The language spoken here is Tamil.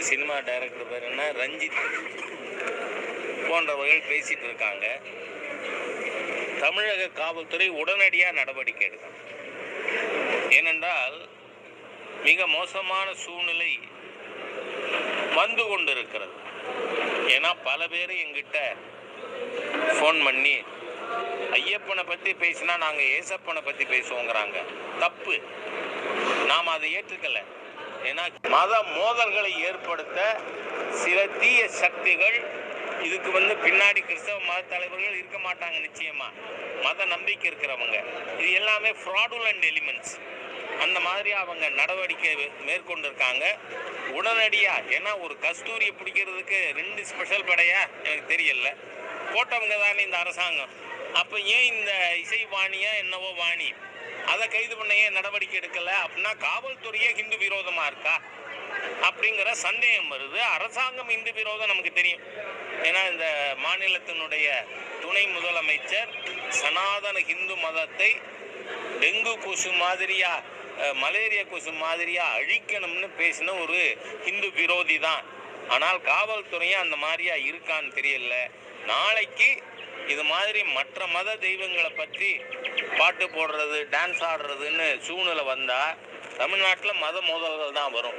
சினிமா டைரக்டர் பேர் என்ன, ரஞ்சித் போன்றவர்கள் பேசிட்டு இருக்காங்க. தமிழக காவல்துறை உடனடியாக நடவடிக்கை எடுக்கும். ஏனென்றால் மிக மோசமான சூழ்நிலை வந்து கொண்டிருக்கிறது. ஏன்னா பல பேர் எங்கிட்ட ஃபோன் பண்ணி ஐயப்பனை பற்றி பேசினா நாங்கள் ஏசப்பனை பற்றி பேசுவோங்கிறாங்க. தப்பு. நாம் அதை ஏற்றுக்கலை. ஏன்னா மத மோதல்களை ஏற்படுத்த சில தீய சக்திகள், இதுக்கு பின்னாடி கிறிஸ்தவ மத தலைவர்கள் இருக்க மாட்டாங்க. நிச்சயமா மத நம்பிக்கை இருக்கிறவங்க, இது எல்லாமே ஃப்ராடுலண்ட் எலிமெண்ட்ஸ். அந்த மாதிரி அவங்க நடவடிக்கை மேற்கொண்டிருக்காங்க உடனடியாக. ஏன்னா ஒரு கஸ்தூரியை பிடிக்கிறதுக்கு 2 ஸ்பெஷல் படையா எனக்கு தெரியல, போட்டவங்க தானே இந்த அரசாங்கம். அப்போ ஏன் இந்த இசைவாணியா என்னவோ வாணி அதை கைது பண்ண ஏன் நடவடிக்கை எடுக்கலை? அப்படின்னா காவல்துறையே ஹிந்து விரோதமாக இருக்கா அப்படிங்கிற சந்தேகம் வருது. அரசாங்கம் இந்து விரோதம் நமக்கு தெரியும். ஏன்னா இந்த மாநிலத்தினுடைய துணை முதலமைச்சர் சனாதன ஹிந்து மதத்தை டெங்கு கொசு மாதிரியா, மலேரியா கொசு மாதிரியா அழிக்கணும்னு பேசின ஒரு ஹிந்து விரோதி தான். ஆனால் காவல்துறையும் அந்த மாதிரியா இருக்கான்னு தெரியல. நாளைக்கு இது மாதிரி மற்ற மத தெய்வங்களை பற்றி பாட்டு போடுறது, டான்ஸ் ஆடுறதுன்னு சூழ்நிலை வந்தால் தமிழ்நாட்டில் மத மோதல்கள் தான் வரும்.